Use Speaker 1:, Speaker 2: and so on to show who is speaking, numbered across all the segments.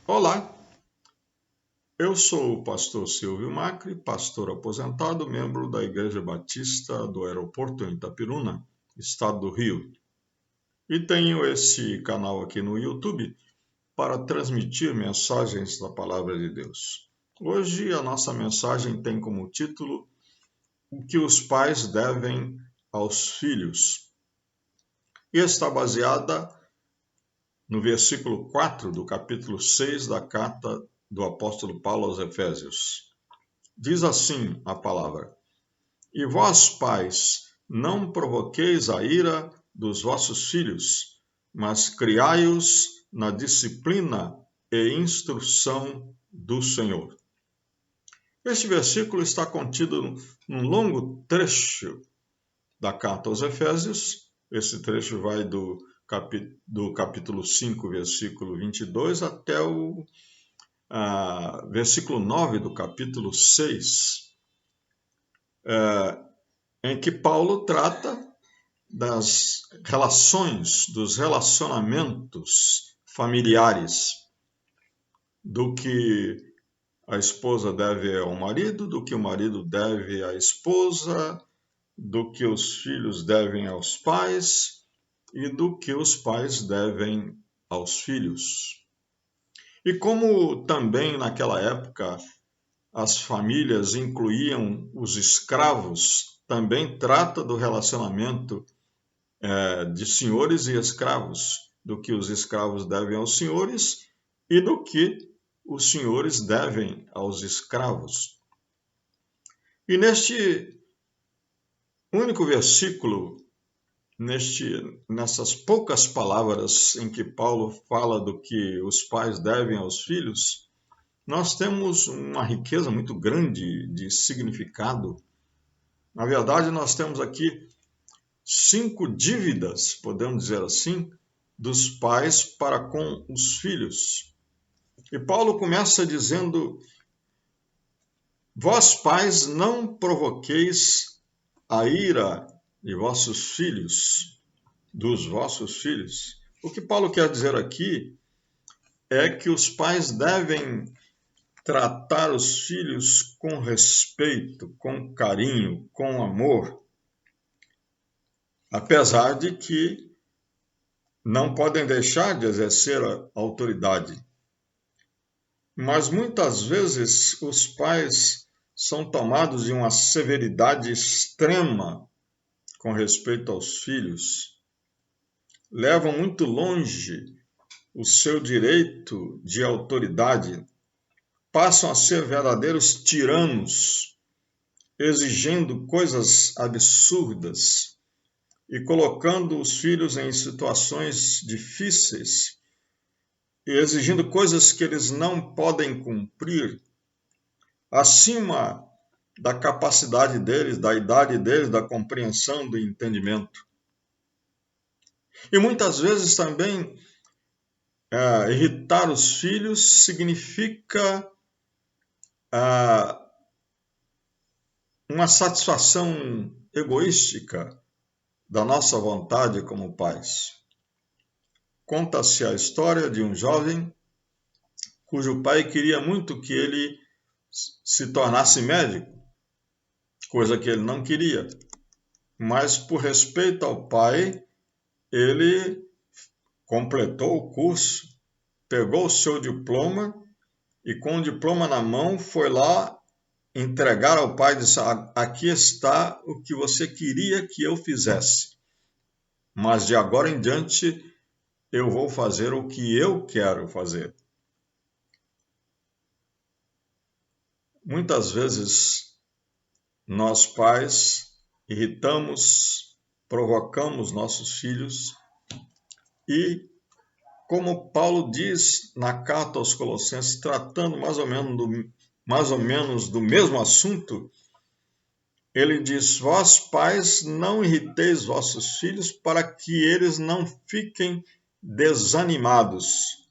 Speaker 1: Olá, eu sou o pastor Silvio Macri, pastor aposentado, membro da Igreja Batista do Aeroporto em Itapiruna, estado do Rio. E tenho esse canal aqui no YouTube para transmitir mensagens da Palavra de Deus. Hoje a nossa mensagem tem como título O que os pais devem aos filhos. E está baseada no versículo 4 do capítulo 6 da carta do apóstolo Paulo aos Efésios. Diz assim a palavra: E vós, pais, não provoqueis a ira dos vossos filhos, mas criai-os na disciplina e instrução do Senhor. Este versículo está contido num longo trecho da carta aos Efésios. Esse trecho vai do capítulo 5, versículo 22, até o versículo 9 do capítulo 6, em que Paulo trata das relações, dos relacionamentos familiares, do que a esposa deve ao marido, do que o marido deve à esposa, do que os filhos devem aos pais e do que os pais devem aos filhos. E como também naquela época as famílias incluíam os escravos, também trata do relacionamento de senhores e escravos, do que os escravos devem aos senhores e do que os senhores devem aos escravos. E neste único versículo, nessas poucas palavras em que Paulo fala do que os pais devem aos filhos, nós temos uma riqueza muito grande de significado. Na verdade, nós temos aqui 5 dívidas, podemos dizer assim, dos pais para com os filhos. E Paulo começa dizendo: Vós, pais, não provoqueis a ira de vossos filhos, dos vossos filhos. O que Paulo quer dizer aqui é que os pais devem tratar os filhos com respeito, com carinho, com amor, apesar de que não podem deixar de exercer a autoridade. Mas muitas vezes os pais são tomados de uma severidade extrema com respeito aos filhos, levam muito longe o seu direito de autoridade, passam a ser verdadeiros tiranos, exigindo coisas absurdas e colocando os filhos em situações difíceis e exigindo coisas que eles não podem cumprir, acima da capacidade deles, da idade deles, da compreensão, do entendimento. E muitas vezes também irritar os filhos significa uma satisfação egoística da nossa vontade como pais. Conta-se a história de um jovem cujo pai queria muito que ele se tornasse médico, coisa que ele não queria. Mas, por respeito ao pai, ele completou o curso, pegou o seu diploma e, com o diploma na mão, foi lá entregar ao pai e disse: Aqui está o que você queria que eu fizesse, mas de agora em diante eu vou fazer o que eu quero fazer. Muitas vezes nós pais irritamos, provocamos nossos filhos e, como Paulo diz na carta aos Colossenses, tratando mais ou menos do mesmo assunto, ele diz: Vós, pais, não irriteis vossos filhos para que eles não fiquem desanimados.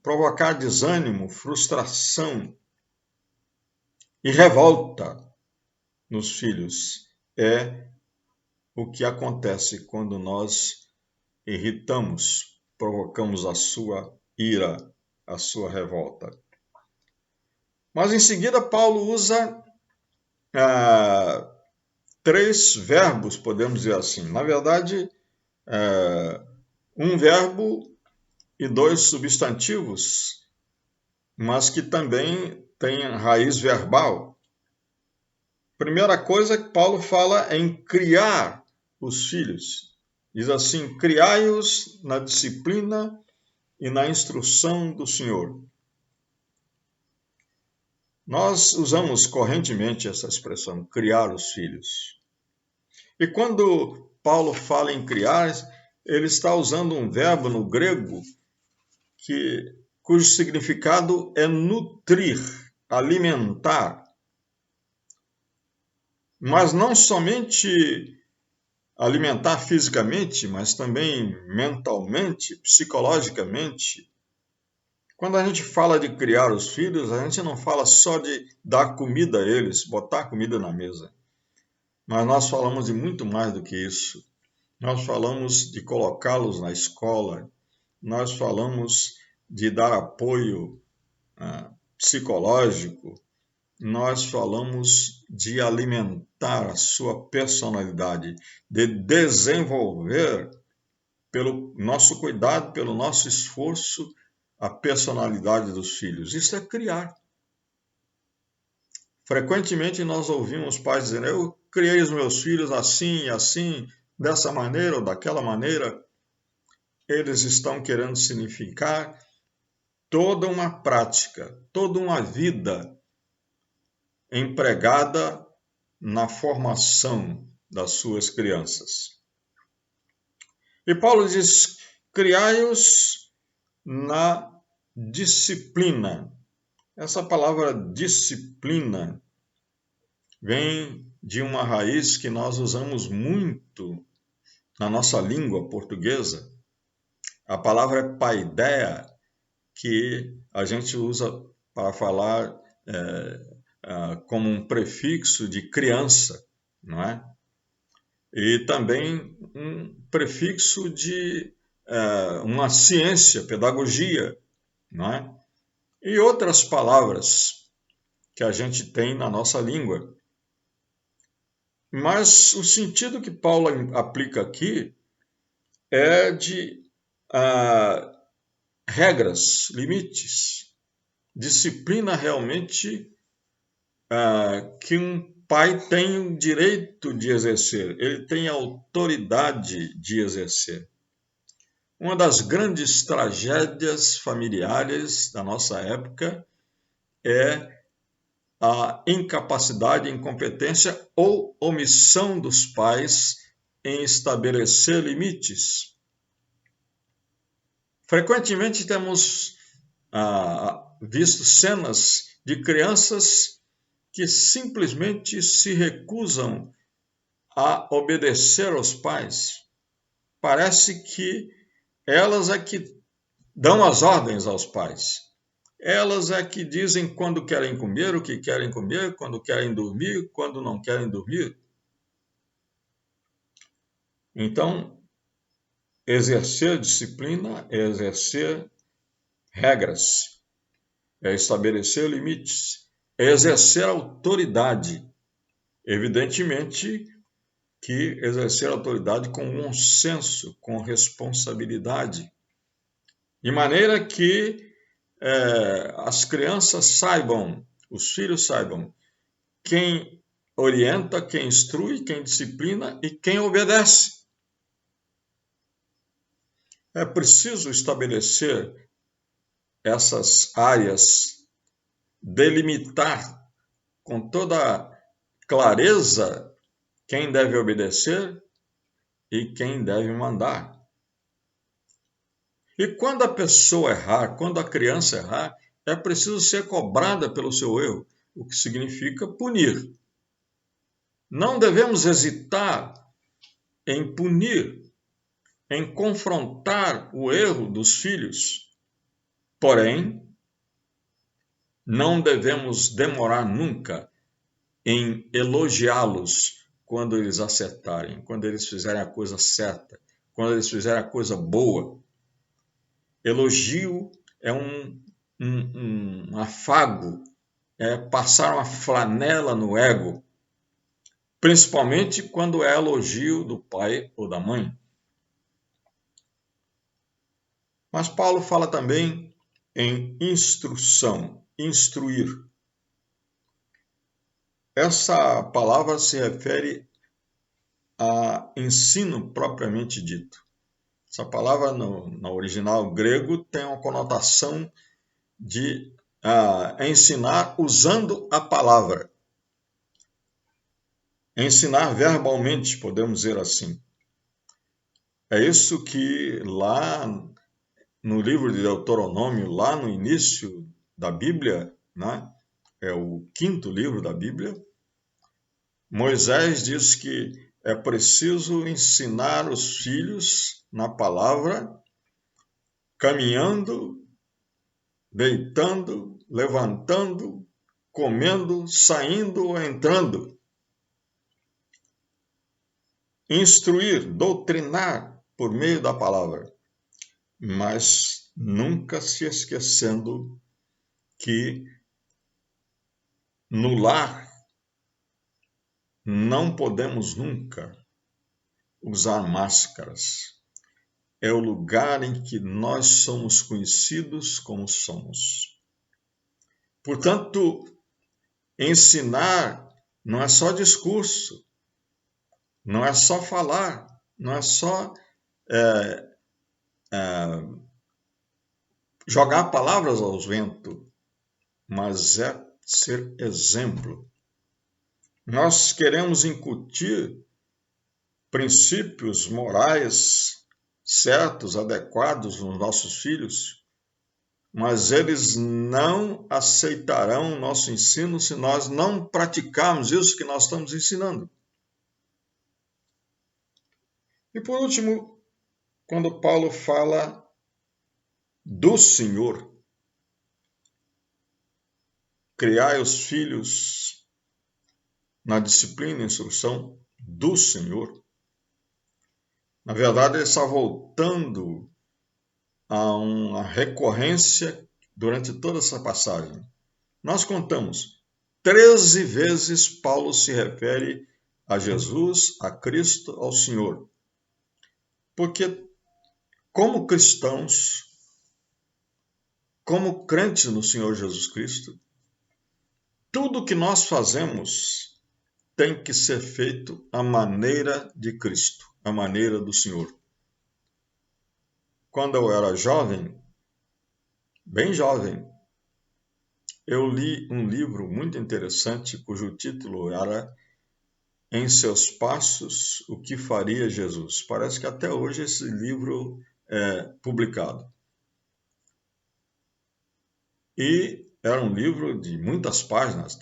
Speaker 1: Provocar desânimo, frustração e revolta nos filhos é o que acontece quando nós irritamos, provocamos a sua ira, a sua revolta. Mas em seguida Paulo usa 3 verbos, podemos dizer assim. Na verdade, um verbo e 2 substantivos, mas que também tem raiz verbal. Primeira coisa que Paulo fala é em criar os filhos. Diz assim: criai-os na disciplina e na instrução do Senhor. Nós usamos correntemente essa expressão, criar os filhos. E quando Paulo fala em criar, ele está usando um verbo no grego cujo significado é nutrir, alimentar. Mas não somente alimentar fisicamente, mas também mentalmente, psicologicamente. Quando a gente fala de criar os filhos, a gente não fala só de dar comida a eles, botar comida na mesa. Mas nós falamos de muito mais do que isso. Nós falamos de colocá-los na escola, nós falamos de dar apoio psicológico, nós falamos de alimentar a sua personalidade, de desenvolver, pelo nosso cuidado, pelo nosso esforço, a personalidade dos filhos. Isso é criar. Frequentemente nós ouvimos pais dizendo: eu criei os meus filhos assim e assim, dessa maneira ou daquela maneira. Eles estão querendo significar toda uma prática, toda uma vida empregada na formação das suas crianças. E Paulo diz: criai-os na disciplina. Essa palavra disciplina vem de uma raiz que nós usamos muito na nossa língua portuguesa. A palavra é paideia, que a gente usa para falar como um prefixo de criança, não é? E também um prefixo de uma ciência, pedagogia, não é? E outras palavras que a gente tem na nossa língua. Mas o sentido que Paulo aplica aqui é de regras, limites, disciplina realmente que um pai tem o direito de exercer, ele tem autoridade de exercer. Uma das grandes tragédias familiares da nossa época é a incapacidade, incompetência ou omissão dos pais em estabelecer limites. Frequentemente temos visto cenas de crianças que simplesmente se recusam a obedecer aos pais. Parece que elas é que dão as ordens aos pais. Elas é que dizem quando querem comer, o que querem comer, quando querem dormir, quando não querem dormir. Então, exercer disciplina é exercer regras, é estabelecer limites, é exercer autoridade. Evidentemente que exercer autoridade com bom senso, com responsabilidade, de maneira que as crianças saibam, os filhos saibam quem orienta, quem instrui, quem disciplina e quem obedece. É preciso estabelecer essas áreas, delimitar com toda clareza quem deve obedecer e quem deve mandar. E quando a pessoa errar, quando a criança errar, é preciso ser cobrada pelo seu erro, o que significa punir. Não devemos hesitar em punir, em confrontar o erro dos filhos. Porém, não devemos demorar nunca em elogiá-los quando eles acertarem, quando eles fizerem a coisa certa, quando eles fizerem a coisa boa. Elogio é um um afago, passar uma flanela no ego, principalmente quando é elogio do pai ou da mãe. Mas Paulo fala também em instrução, instruir. Essa palavra se refere a ensino propriamente dito. Essa palavra no original grego tem uma conotação de ensinar usando a palavra. Ensinar verbalmente, podemos dizer assim. É isso que lá no livro de Deuteronômio, lá no início da Bíblia, né? É o 5º livro da Bíblia, Moisés diz que é preciso ensinar os filhos na palavra, caminhando, deitando, levantando, comendo, saindo ou entrando. Instruir, doutrinar por meio da palavra, mas nunca se esquecendo que no lar não podemos nunca usar máscaras. É o lugar em que nós somos conhecidos como somos. Portanto, ensinar não é só discurso, não é só falar, não é só jogar palavras ao vento, mas é ser exemplo. Nós queremos incutir princípios morais certos, adequados nos nossos filhos, mas eles não aceitarão o nosso ensino se nós não praticarmos isso que nós estamos ensinando. E por último, quando Paulo fala do Senhor, criai os filhos na disciplina e instrução do Senhor, na verdade ele está voltando a uma recorrência durante toda essa passagem. Nós contamos 13 vezes Paulo se refere a Jesus, a Cristo, ao Senhor. Porque como cristãos, como crentes no Senhor Jesus Cristo, tudo que nós fazemos tem que ser feito à maneira de Cristo, à maneira do Senhor. Quando eu era jovem, bem jovem, eu li um livro muito interessante cujo título era Em Seus Passos, o que faria Jesus? Parece que até hoje esse livro é publicado. E era um livro de muitas páginas,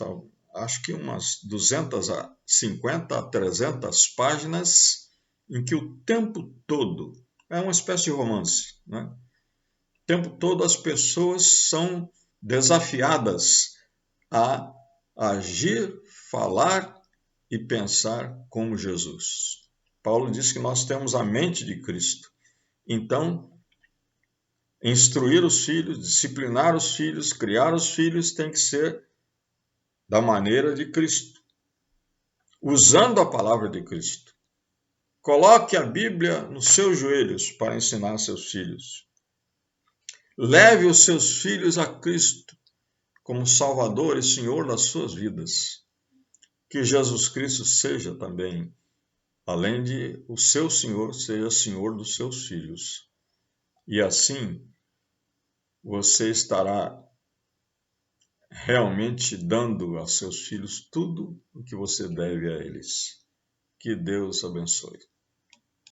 Speaker 1: acho que umas 250 a 300 páginas, em que o tempo todo é uma espécie de romance, né? O tempo todo as pessoas são desafiadas a agir, falar e pensar como Jesus. Paulo diz que nós temos a mente de Cristo. Então, instruir os filhos, disciplinar os filhos, criar os filhos tem que ser da maneira de Cristo, usando a palavra de Cristo. Coloque a Bíblia nos seus joelhos para ensinar seus filhos. Leve os seus filhos a Cristo como Salvador e Senhor das suas vidas. Que Jesus Cristo seja também, além de o seu Senhor, seja Senhor dos seus filhos. E assim, você estará realmente dando aos seus filhos tudo o que você deve a eles. Que Deus abençoe.